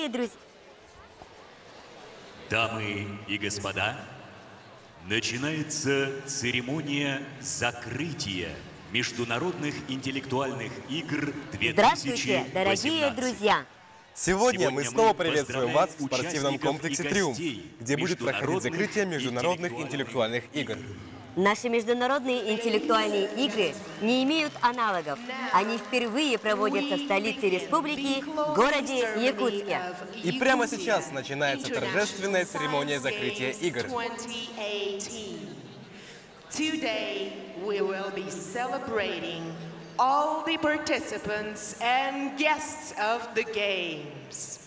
Дорогие друзья... Дамы и господа, начинается церемония закрытия Международных интеллектуальных игр 2018. Здравствуйте, дорогие друзья! Сегодня мы снова приветствуем вас в спортивном комплексе «Триумф», где будет проходить закрытие Международных интеллектуальных игр. Наши международные интеллектуальные игры не имеют аналогов. Они впервые проводятся в столице республики, городе Якутске. И прямо сейчас начинается торжественная церемония закрытия игр. Today we will be celebrating all the participants and guests of the games.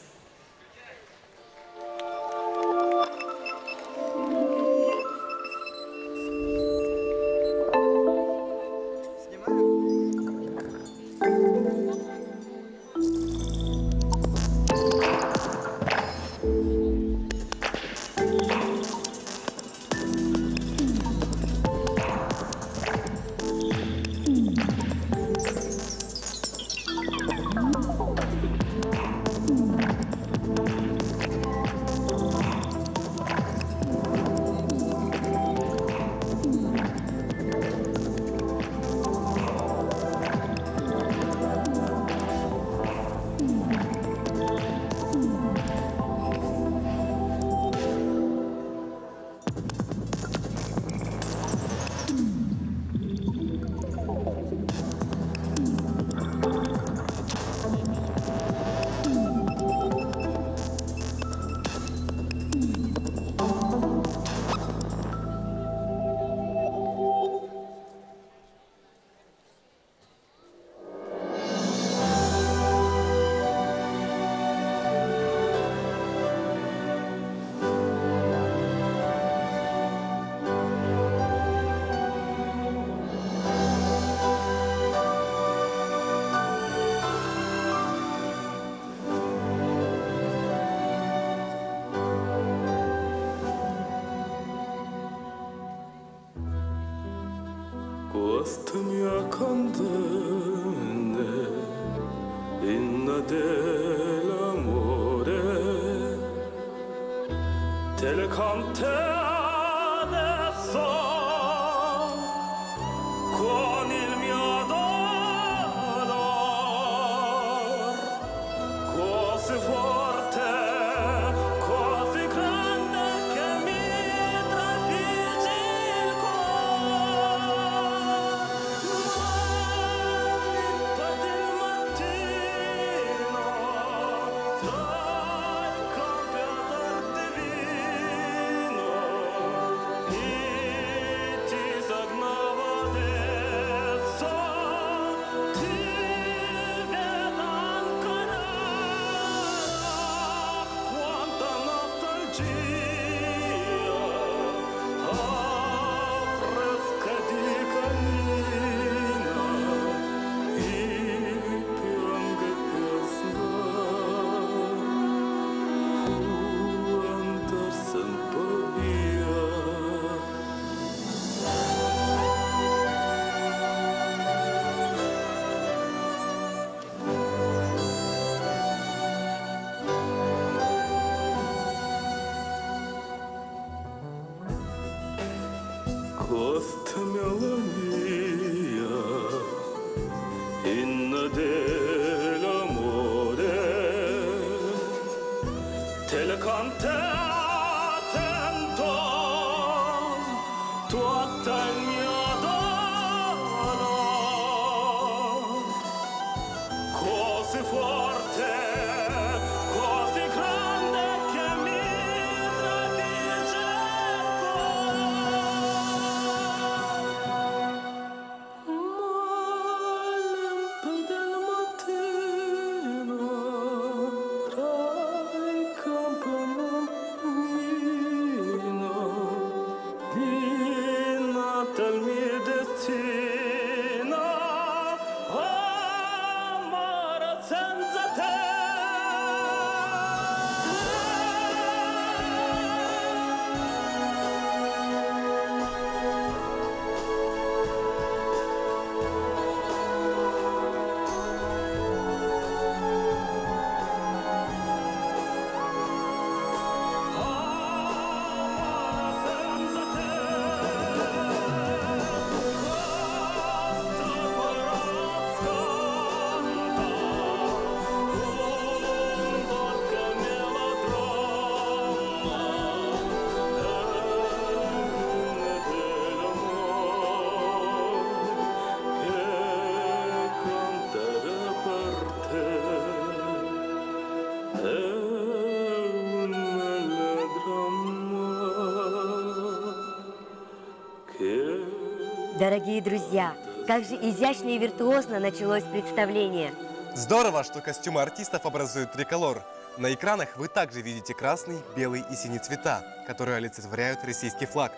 Дорогие друзья, как же изящно и виртуозно началось представление. Здорово, что костюмы артистов образуют триколор. На экранах вы также видите красный, белый и синий цвета, которые олицетворяют российский флаг.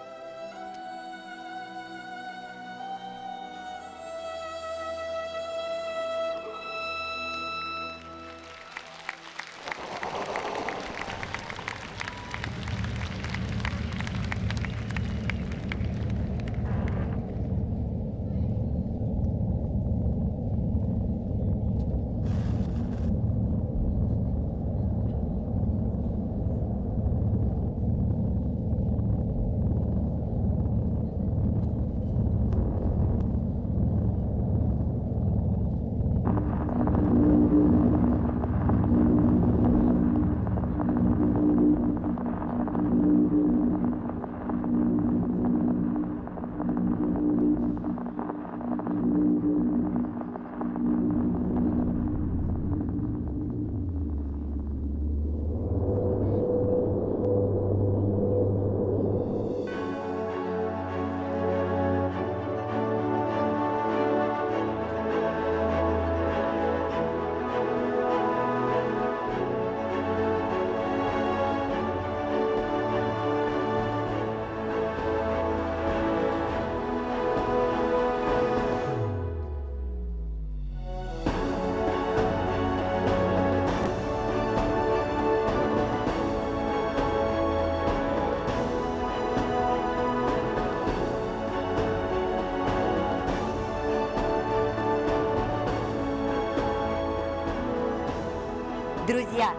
Друзья,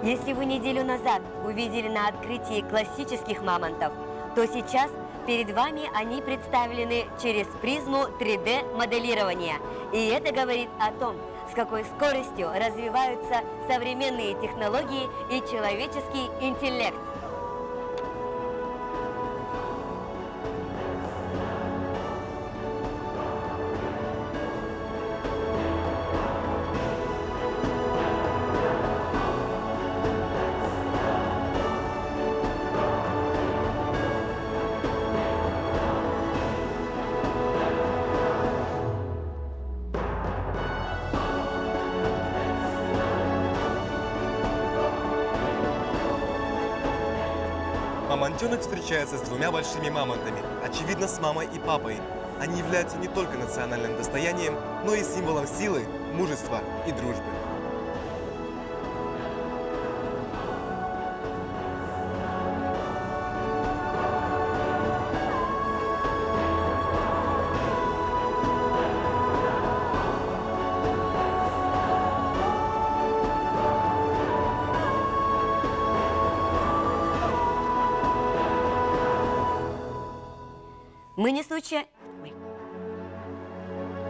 если вы неделю назад увидели на открытии классических мамонтов, то сейчас перед вами они представлены через призму 3D-моделирования. И это говорит о том, с какой скоростью развиваются современные технологии и человеческий интеллект. Мамонтенок встречается с двумя большими мамонтами, очевидно, с мамой и папой. Они являются не только национальным достоянием, но и символом силы, мужества и дружбы.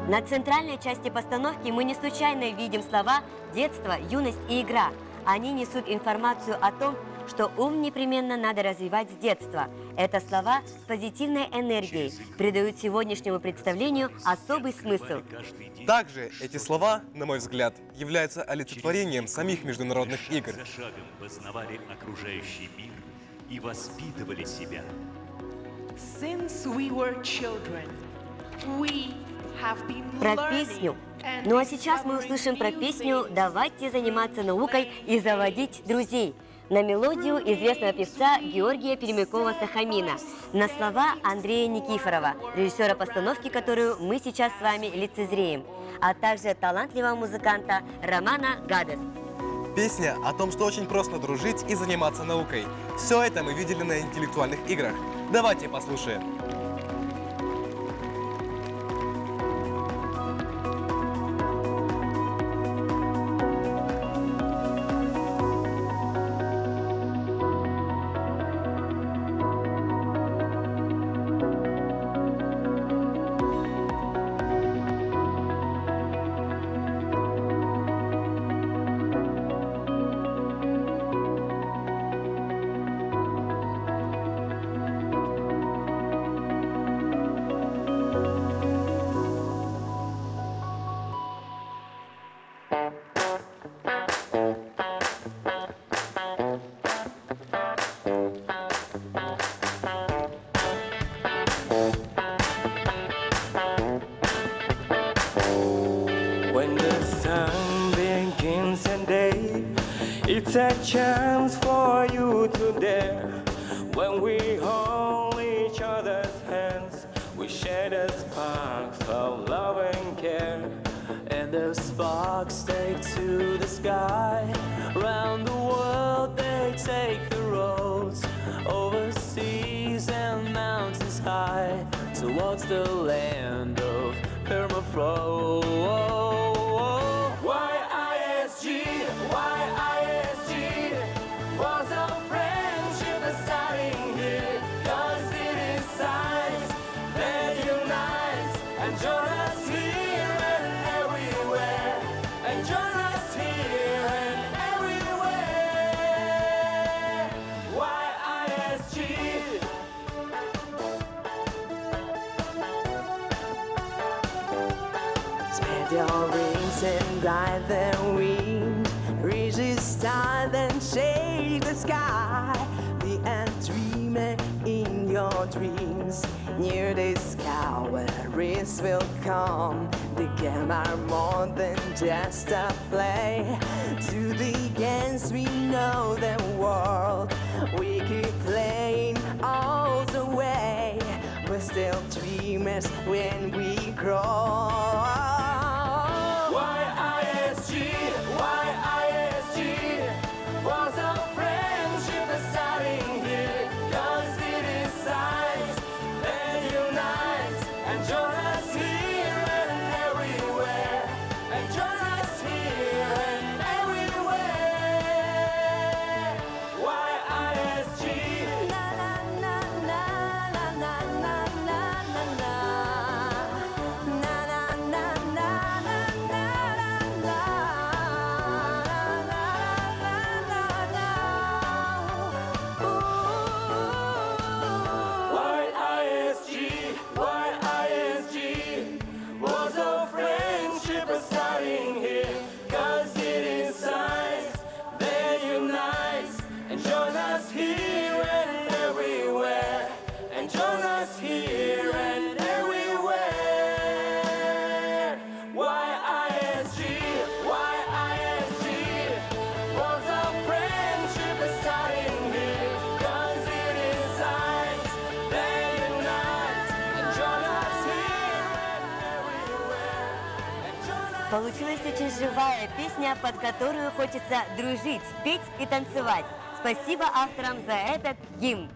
На центральной части постановки мы не случайно видим слова «детство», «юность» и «игра». Они несут информацию о том, что ум непременно надо развивать с детства. Это слова с позитивной энергией придают сегодняшнему представлению особый смысл. Также эти слова, на мой взгляд, являются олицетворением самих международных игр. За шагом познавали окружающий мир и воспитывали себя. Since we were children, we про песню. Ну а сейчас мы услышим про песню «Давайте заниматься наукой и заводить друзей» на мелодию известного певца Георгия Пермякова-Сахамина, на слова Андрея Никифорова, режиссера постановки, которую мы сейчас с вами лицезреем, а также талантливого музыканта Романа Гадес. Песня о том, что очень просто дружить и заниматься наукой. Все это мы видели на интеллектуальных играх. Давайте послушаем. sun begins and day. It's a chance for you to dare. When we hold each other's hands, we share the sparks of love and care. And the sparks take to the sky. Around the world they take the roads, over seas and mountains high, towards the land of permafrost. YISG, YISG, was a friendship starting here, 'cause it is science that unites, and join us here and everywhere, and join us here and everywhere. YISG. Spread your wings and ride the wind, reach the stars and shake the sky. Be a dreamer in your dreams, near the sky where rays will come. The game are more than just a play. To the ends we know the world, we keep playing all the way. We're still dreamers when we grow. YISG, YISG, was a friendship starting here, 'cause it is science that unites, and join us here and everywhere, and join us here and everywhere. YISG. Na na na na na na na na na na na na na na YISG, YISG, was a friendship starting here, 'cause it is science that unites, and join us here and everywhere, and join us here and everywhere. YISG, YISG, was a friendship starting here, 'cause it is science that unites, and join us here and everywhere, and join us. Получилась очень живая песня, под которую хочется дружить, петь и танцевать. Спасибо авторам за этот гимн.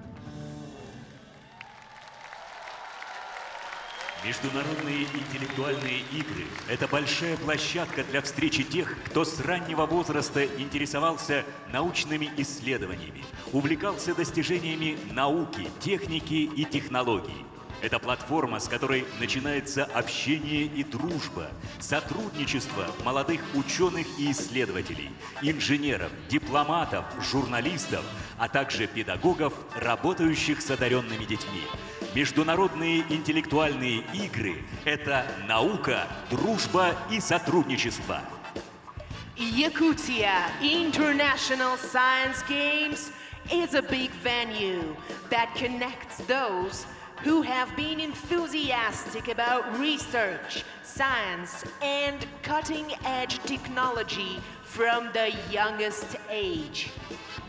Международные интеллектуальные игры – это большая площадка для встречи тех, кто с раннего возраста интересовался научными исследованиями, увлекался достижениями науки, техники и технологий. Это платформа, с которой начинается общение и дружба, сотрудничество молодых ученых и исследователей, инженеров, дипломатов, журналистов, а также педагогов, работающих с одаренными детьми. Международные интеллектуальные игры – это наука, дружба и сотрудничество. Yakutia International Science Games is a big venue that connects those who have been enthusiastic about research, science, and cutting-edge technology from the youngest age.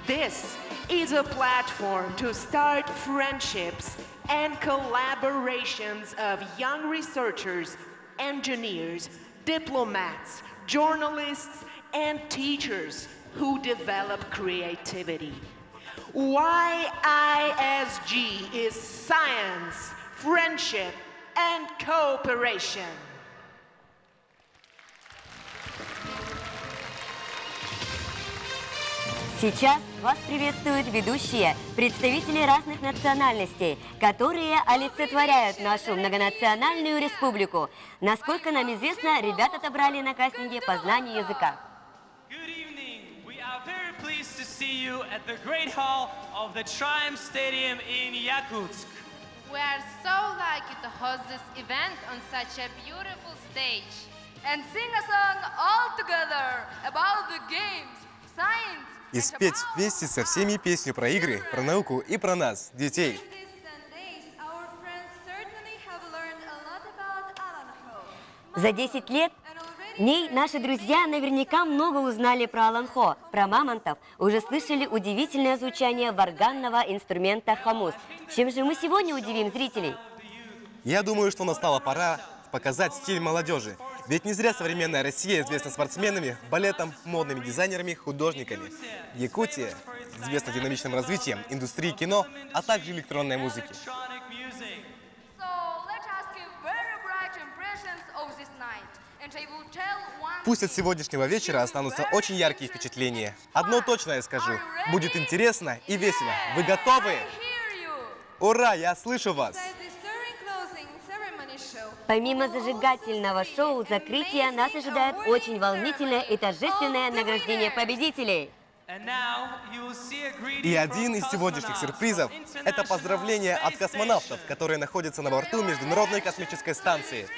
This is a platform to start friendships and collaborations of young researchers, engineers, diplomats, journalists, and teachers who develop creativity. YISG is science, friendship, and cooperation. Сейчас вас приветствуют ведущие, представители разных национальностей, которые олицетворяют нашу многонациональную республику. Насколько нам известно, ребят отобрали на кастинге по знанию языка. Good evening. We are very pleased to see you at the great hall of the Triumph Stadium in Yakutsk. We are so lucky to host this event on such a beautiful stage. And sing a song all together about the games, science. И спеть вместе со всеми песню про игры, про науку и про нас, детей. За 10 лет В ней наши друзья наверняка много узнали про Аланхо, про мамонтов, уже слышали удивительное звучание варганного инструмента хамус. Чем же мы сегодня удивим зрителей? Я думаю, что настала пора показать стиль молодежи. Ведь не зря современная Россия известна спортсменами, балетом, модными дизайнерами, художниками. Якутия известна динамичным развитием индустрии кино, а также электронной музыки. Пусть от сегодняшнего вечера останутся очень яркие впечатления. Одно точно я скажу. Будет интересно и весело. Вы готовы? Ура, я слышу вас! Помимо зажигательного шоу закрытия, нас ожидает очень волнительное и торжественное награждение победителей. И один из сегодняшних сюрпризов – это поздравление от космонавтов, которые находятся на борту Международной космической станции.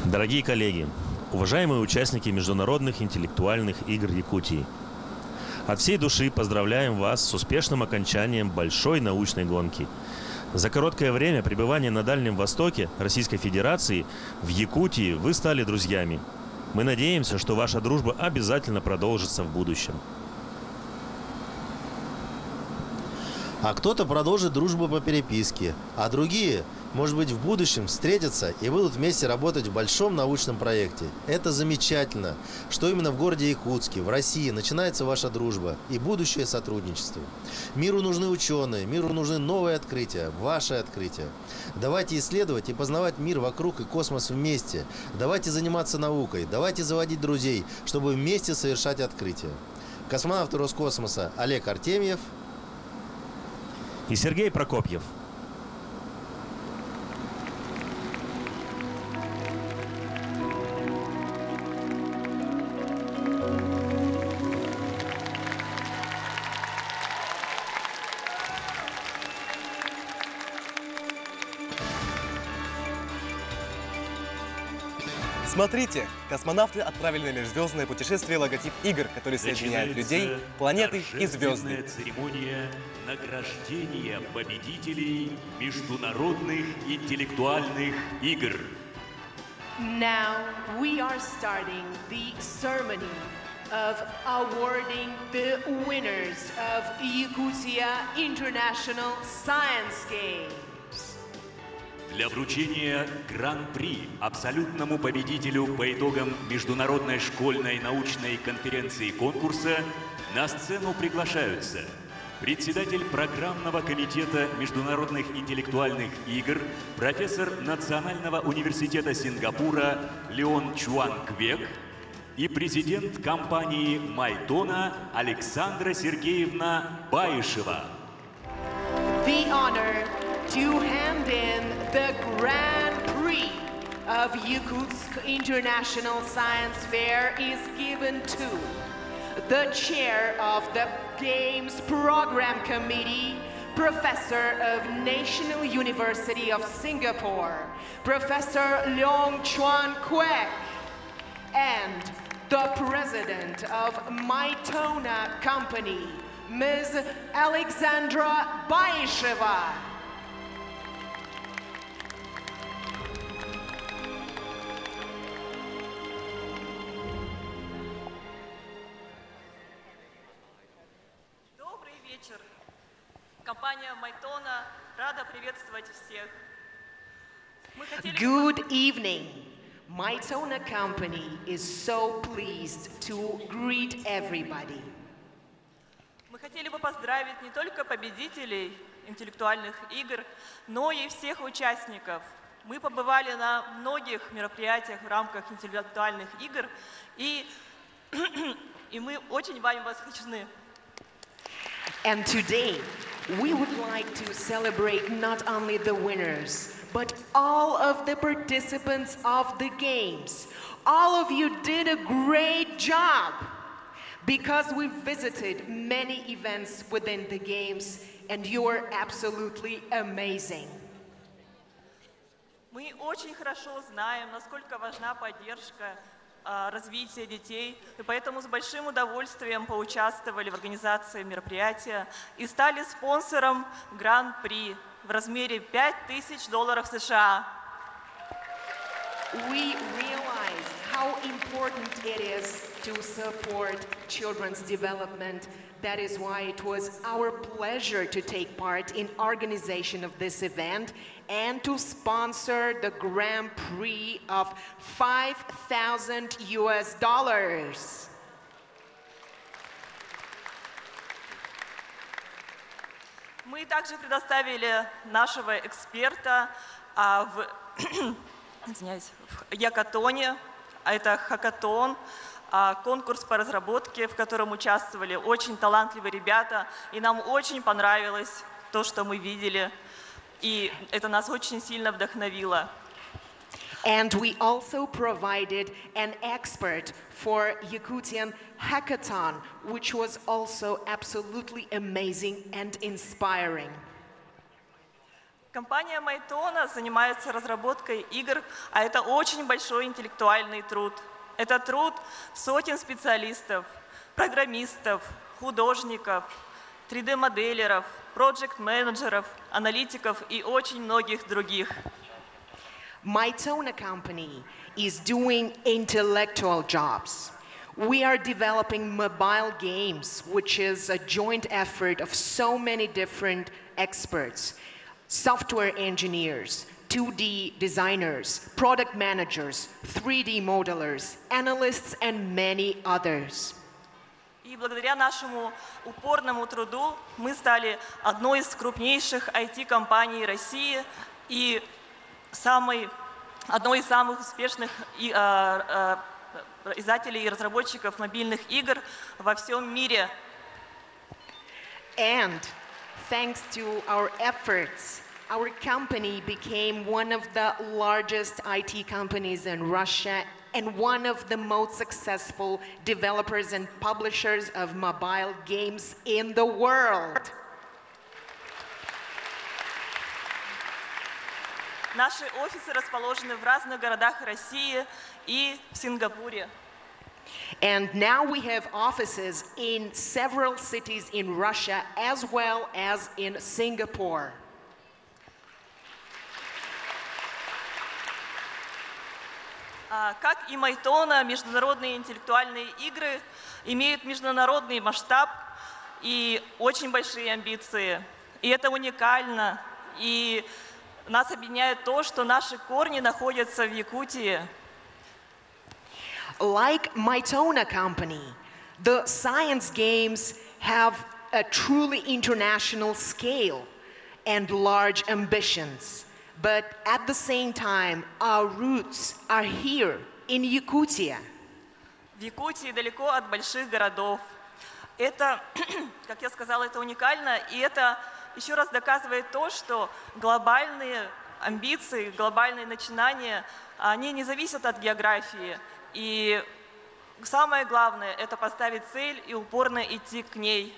Дорогие коллеги, уважаемые участники международных интеллектуальных игр Якутии, от всей души поздравляем вас с успешным окончанием большой научной гонки. За короткое время пребывания на Дальнем Востоке Российской Федерации в Якутии вы стали друзьями. Мы надеемся, что ваша дружба обязательно продолжится в будущем. А кто-то продолжит дружбу по переписке, а другие, может быть, в будущем встретятся и будут вместе работать в большом научном проекте. Это замечательно, что именно в городе Якутске, в России начинается ваша дружба и будущее сотрудничество. Миру нужны ученые, миру нужны новые открытия, ваши открытия. Давайте исследовать и познавать мир вокруг и космос вместе. Давайте заниматься наукой, давайте заводить друзей, чтобы вместе совершать открытия. Космонавты Роскосмоса Олег Артемьев и Сергей Прокопьев. Смотрите, космонавты отправили на межзвездное путешествие логотип игр, который соединяет людей, планеты и звезды. Церемония награждения победителей международных интеллектуальных игр. Now we are starting the ceremony of awarding the winners of Yakutia International Science Games. Для вручения Гран-при абсолютному победителю по итогам Международной школьной научной конференции конкурса на сцену приглашаются председатель программного комитета Международных интеллектуальных игр, профессор Национального университета Сингапура Леон Чуан Квек и президент компании Майтона Александра Сергеевна Баишева. The honor to hand in the Grand Prix of Yakutsk International Science Fair is given to the chair of the Games Program Committee, Professor of National University of Singapore, Professor Leong Chuan Kwek, and the President of Mytona Company, Ms. Alexandra Baisheva. Добрый вечер. Компания Майтона рада приветствовать всех. Good evening. Mytona Company is so pleased to greet everybody. Мы хотели бы поздравить не только победителей интеллектуальных игр, но и всех участников. Мы побывали на многих мероприятиях в рамках интеллектуальных игр, и мы очень вами восхищены. And today, we would like to celebrate not only the winners, but all of the participants of the games. All of you did a great job because we visited many events within the games, and you're absolutely amazing. Мы очень хорошо знаем, насколько важна поддержка развития детей, и поэтому с большим удовольствием поучаствовали в организации мероприятия и стали спонсором Гран-при в размере $5000 США. We realize how important it is to support children's development. That is why it was our pleasure to take part in organization of this event and to sponsor the Grand Prix of $5,000. Мы также предоставили нашего эксперта в Якатоне, это хакатон, конкурс по разработке, в котором участвовали очень талантливые ребята, и нам очень понравилось то, что мы видели, и это нас очень сильно вдохновило. And we also provided an expert for Yakutian Hackathon, which was also absolutely amazing and inspiring. Компания Майтона занимается разработкой игр, а это очень большой интеллектуальный труд. Это труд сотен специалистов, программистов, художников, 3D-моделеров, проект-менеджеров, аналитиков и очень многих других. Mytona Company is doing intellectual jobs. We are developing mobile games, which is a joint effort of so many different experts, software engineers, 2D designers, product managers, 3D modelers, analysts, and many others. И благодаря нашему упорному труду мы стали одной из крупнейших IT-компаний России и одной из самых успешных издателей и разработчиков мобильных игр во всем мире. And thanks to our efforts, our company became one of the largest IT companies in Russia and one of the most successful developers and publishers of mobile games in the world. Наши офисы расположены в разных городах России и в Сингапуре. And now we have offices in several cities in Russia as well as in Singapore. Как и Майтона, международные интеллектуальные игры имеют международный масштаб и очень большие амбиции. И это уникально. И нас объединяет то, что наши корни находятся в Якутии. Like Mytona Company, the science games have a truly international scale and large ambitions. But at the same time, our roots are here in Yakutia. В Якутии далеко от больших городов. Это, как я сказала, это уникально, и это еще раз доказывает то, что глобальные амбиции, глобальные начинания, они не зависят от географии. И самое главное – это поставить цель и упорно идти к ней.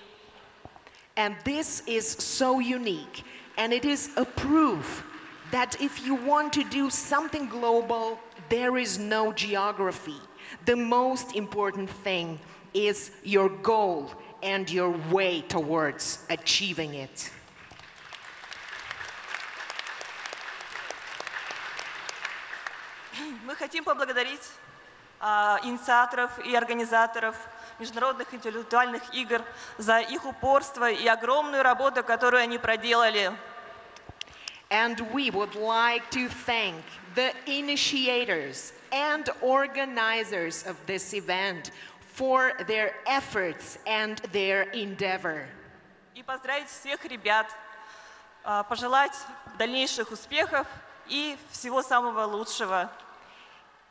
And this is so unique, and it is a proof that if you want to do something global, there is no geography. The most important thing is your goal and your way towards achieving it. Мы хотим поблагодарить инициаторов и организаторов международных интеллектуальных игр за их упорство и огромную работу, которую они проделали. And we would like to thank the initiators and organizers of this event for their efforts and their endeavor. И поздравить всех ребят, пожелать дальнейших успехов и всего самого лучшего.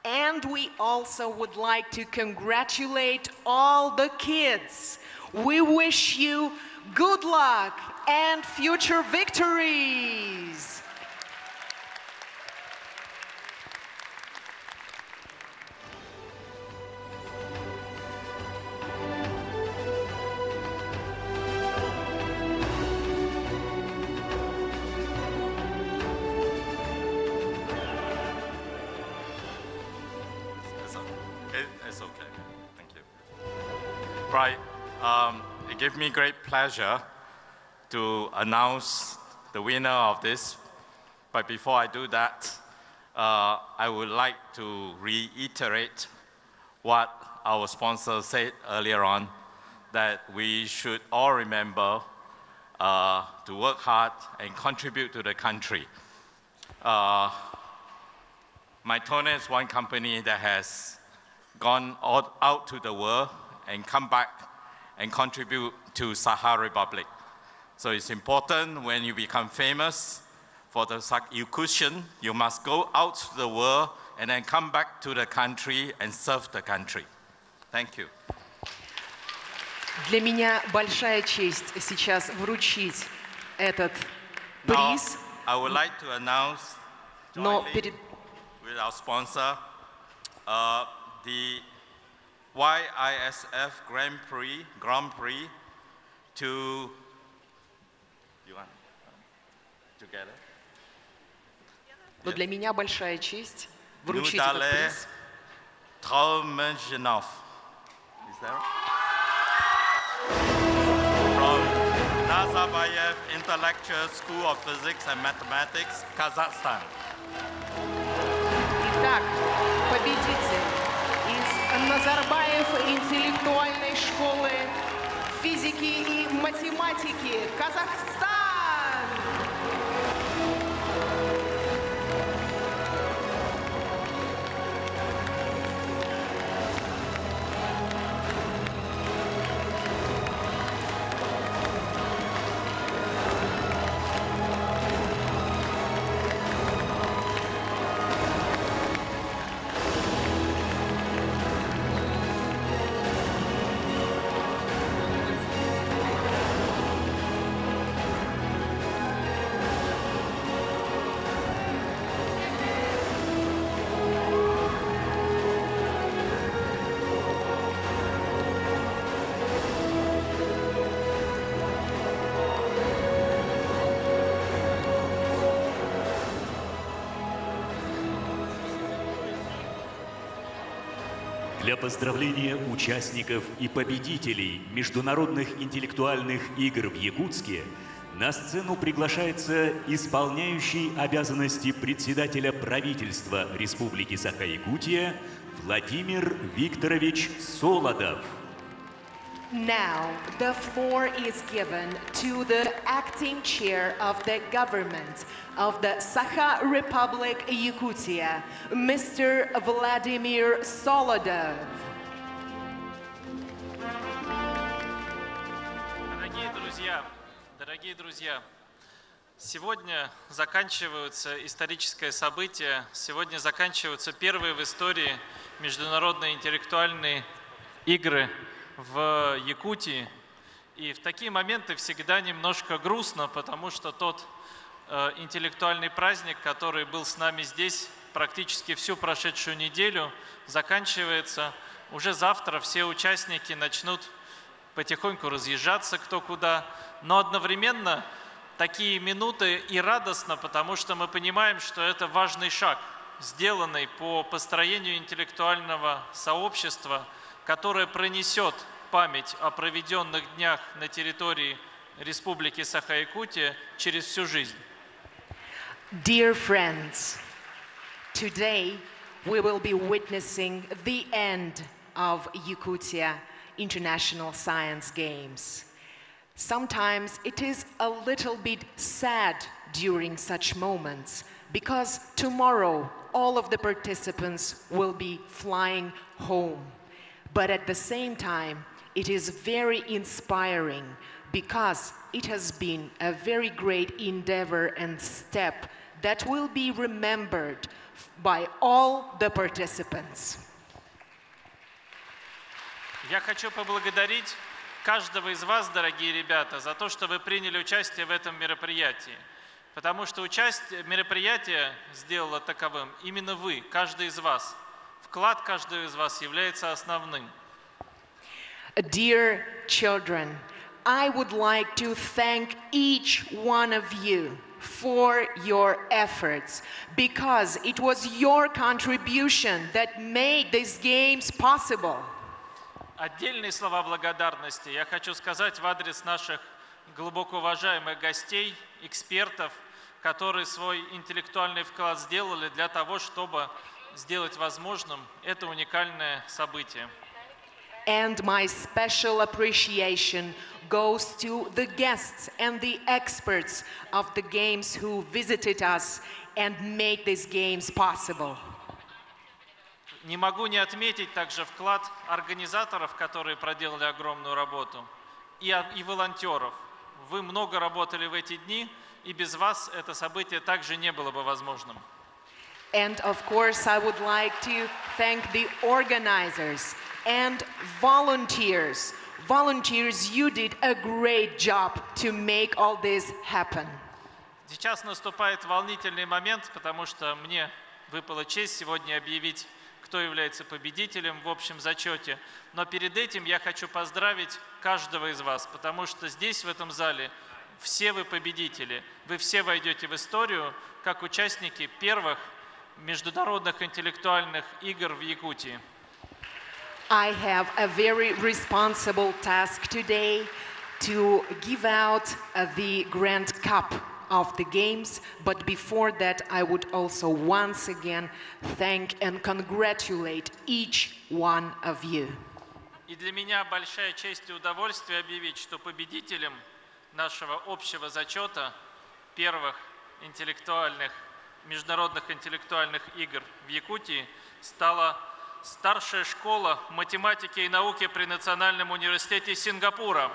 And we also would like to congratulate all the kids. We wish you good luck and future victories. It's okay. Thank you. Right. It gives me great pleasure to announce the winner of this. But before I do that, I would like to reiterate what our sponsor said earlier on, that we should all remember to work hard and contribute to the country. Mytona is one company that has gone out to the world and come back and contribute to Sakha Republic. So it's important when you become famous for the Yakutian, you must go out to the world and then come back to the country and serve the country. Thank you. Для меня большая честь сейчас вручить этот приз. I would like to announce jointly with our sponsor the YISF Grand Prix to together. Но для меня большая честь вручить этот приз. Traumengenov. Is there? From Nazarbayev Intellectual School of Physics and Mathematics, Kazakhstan. Итак, победитель из Назарбаев интеллектуальной школы физики и математики, Казахстан! Для поздравления участников и победителей международных интеллектуальных игр в Якутске на сцену приглашается исполняющий обязанности председателя правительства Республики Саха-Якутия Владимир Викторович Солодов. Now, the floor is given to the acting chair of the government of the Sakha Republic Yakutia, Mr. Vladimir Solodov. Дорогие друзья, сегодня заканчиваются историческое событие, сегодня заканчиваются первые в истории международные интеллектуальные игры в Якутии. И в такие моменты всегда немножко грустно, потому что тот интеллектуальный праздник, который был с нами здесь практически всю прошедшую неделю, заканчивается. Уже завтра все участники начнут потихоньку разъезжаться кто куда. Но одновременно такие минуты и радостно, потому что мы понимаем, что это важный шаг, сделанный по построению интеллектуального сообщества, которое пронесет память о проведенных днях на территории Республики Саха-Якутия через всю жизнь. Dear friends, today we will be witnessing the end of Yakutia International Science Games. Sometimes it is a little bit sad during such moments because tomorrow all of the participants will be flying home. But at the same time, it is very inspiring because it has been a very great endeavor and step that will be remembered by all the participants. Я хочу поблагодарить каждого из вас, дорогие ребята, за то, что вы приняли участие в этом мероприятии. Потому что мероприятие сделало таковым именно вы, каждый из вас. Вклад каждого из вас является основным. Dear children, I would like to thank each one of you for your efforts, because it was your contribution that made these games possible. Отдельные слова благодарности я хочу сказать в адрес наших глубоко уважаемых гостей, экспертов, которые свой интеллектуальный вклад сделали для того, чтобы сделать возможным это уникальное событие. And my special appreciation goes to the guests and the experts of the games who visited us and made these games possible. Не могу не отметить также вклад организаторов, которые проделали огромную работу, и волонтеров. Вы много работали в эти дни, и без вас это событие также не было бы возможным. And of course, I would like to thank the organizers and volunteers. Volunteers, you did a great job to make all this happen. Сейчас наступает волнительный момент, потому что мне выпала честь сегодня объявить, кто является победителем в общем зачете. Но перед этим я хочу поздравить каждого из вас, потому что здесь, в этом зале, все вы победители. Вы все войдете в историю как участники первых международных интеллектуальных игр в Якутии. I have a very responsible task today to give out the Grand Cup of the games, but before that I would also once again thank and congratulate each one of you. И для меня большая честь и удовольствие объявить, что победителем нашего общего зачета первых международных интеллектуальных игр в Якутии стала старшая школа математики и науки при Национальном университете Сингапура.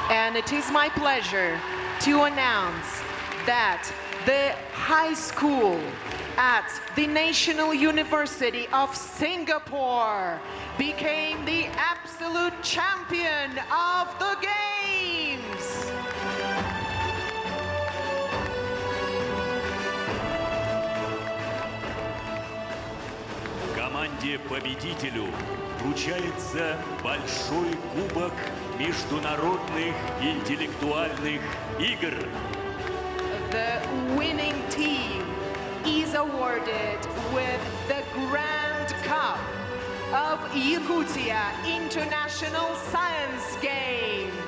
And it is my pleasure to announce that the high school at the National University of Singapore became the absolute champion of the games. Команде-победителю вручается большой кубок международных интеллектуальных игр. The winning team is awarded with the Grand Cup of Yakutia International Science Games.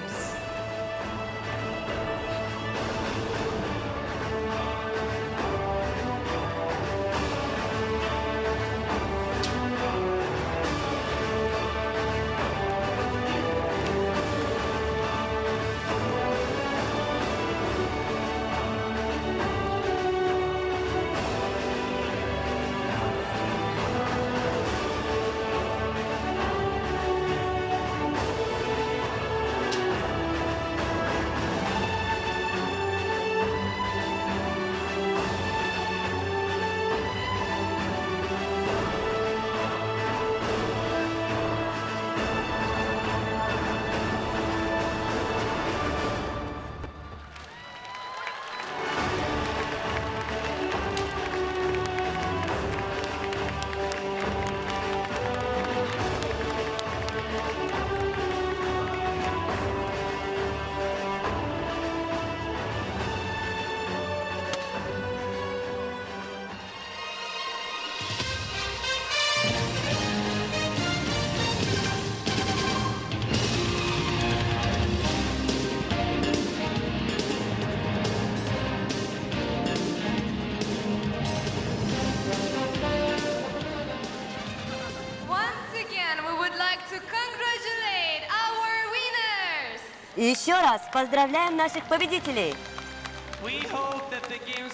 И еще раз поздравляем наших победителей!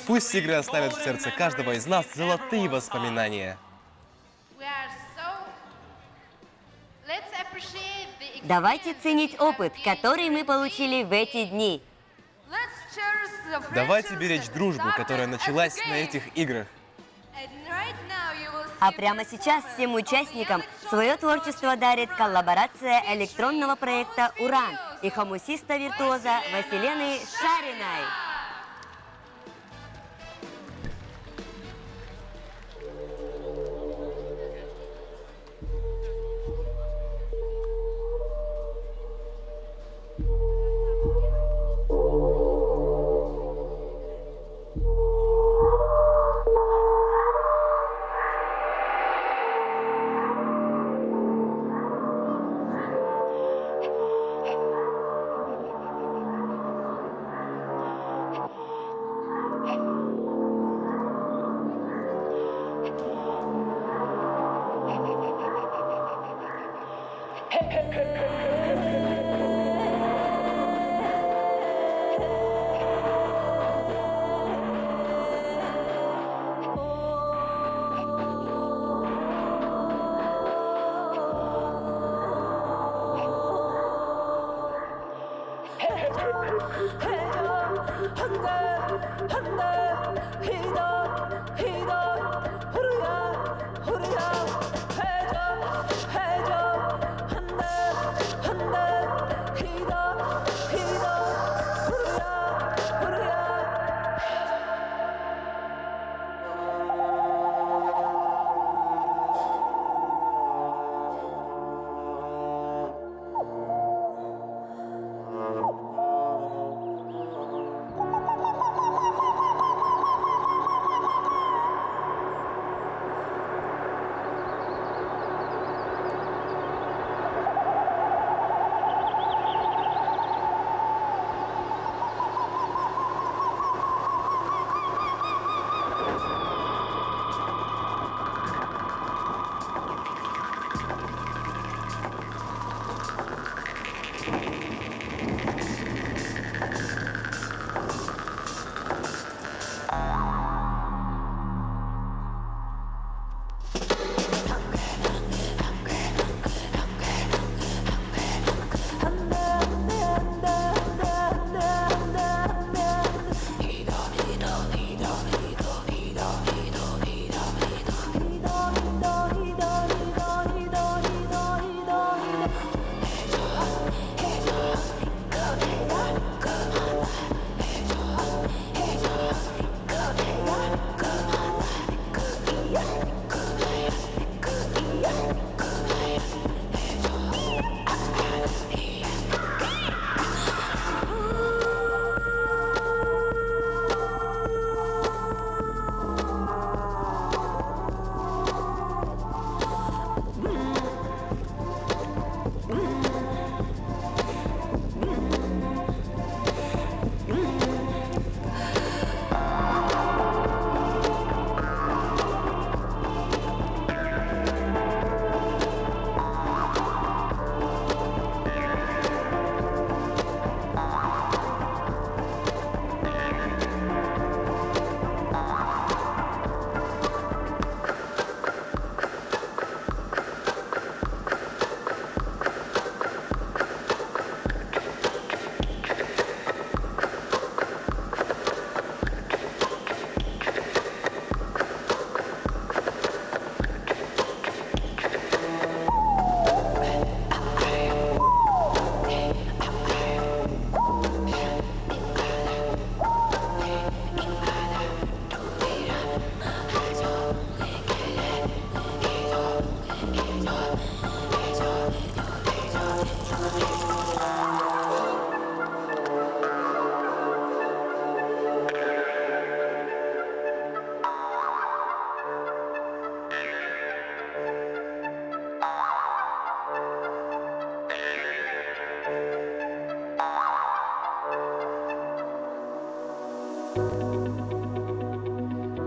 Пусть игры оставят в сердце каждого из нас золотые воспоминания. Давайте ценить опыт, который мы получили в эти дни. Let's cherish Давайте беречь дружбу, которая началась на этих играх. А прямо сейчас всем участникам свое творчество дарит коллаборация электронного проекта «Уран» и хомусиста-виртуоза Василены Шариной.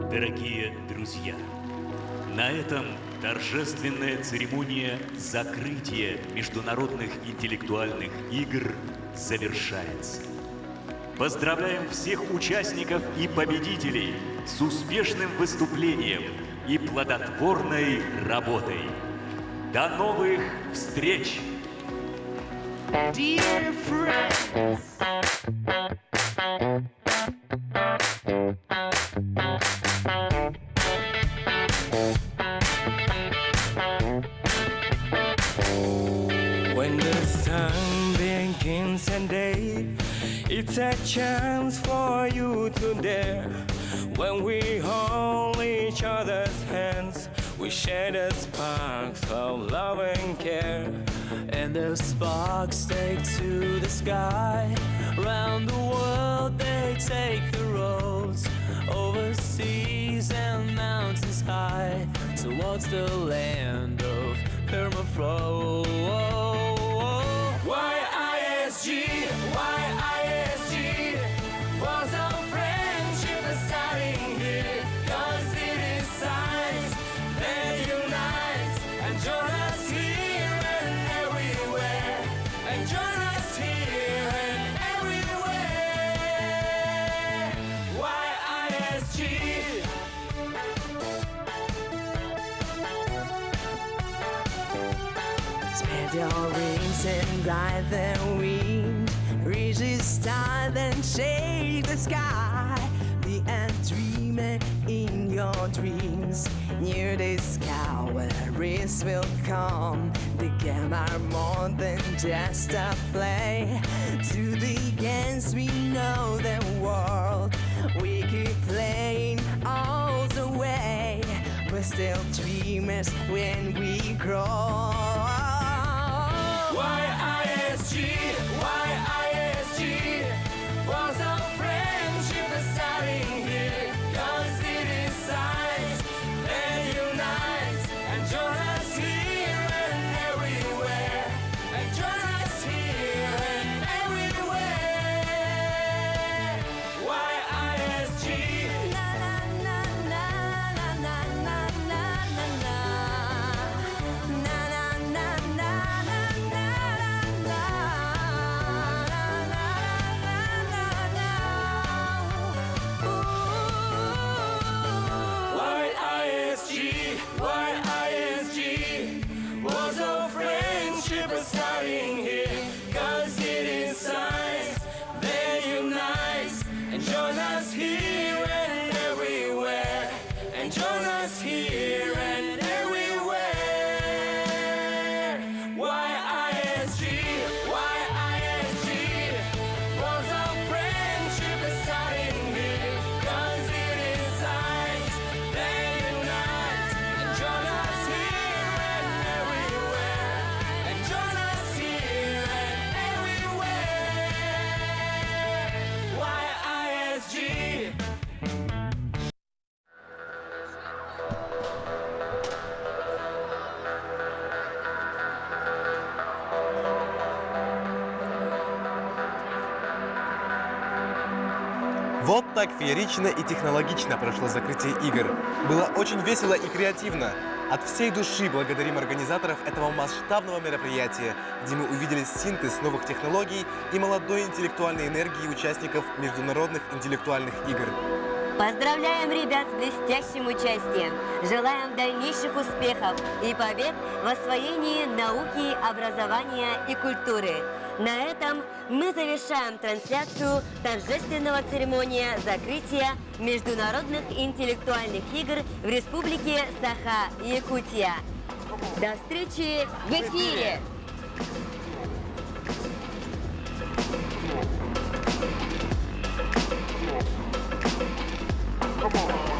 Дорогие друзья, на этом торжественная церемония закрытия международных интеллектуальных игр завершается. Поздравляем всех участников и победителей с успешным выступлением и плодотворной работой. До новых встреч! Dear friends, sun begins and day. It's a chance for you to dare. When we hold each other's hands, we share the sparks of love and care. And those sparks take to the sky. Around the world they take the roads, over seas and mountains high, towards the land of permafrost. YISG, YISG, was our friendship starting here, 'cause it is science that unites, and join us here and everywhere, and join us here and everywhere. YISG. Spread your wings and ride the wind. Reach the star, then shake the sky. Be a dreamer in your dreams. Near the sky where rays will come. The game are more than just a play. To the games we know the world. We keep playing all the way. We're still dreamers when we grow. YISG, YISG, was our friendship starting here, 'cause it is science that unites, and join us here and everywhere, and join us here and everywhere. YISG. Na na na na na na na na na na na na na. YISG was our friendship starting here, 'cause it is science that unites, and join us here and everywhere, and join us here and everywhere. YISG, YISG was our friendship starting here, 'cause it is science that unites, and join us here and everywhere, and join us here and everywhere. YISG. Вот так феерично и технологично прошло закрытие игр. Было очень весело и креативно. От всей души благодарим организаторов этого масштабного мероприятия, где мы увидели синтез новых технологий и молодой интеллектуальной энергии участников международных интеллектуальных игр. Поздравляем ребят с блестящим участием. Желаем дальнейших успехов и побед в освоении науки, образования и культуры. На этом мы завершаем трансляцию торжественного церемония закрытия международных интеллектуальных игр в Республике Саха-Якутия. До встречи в эфире! Come on.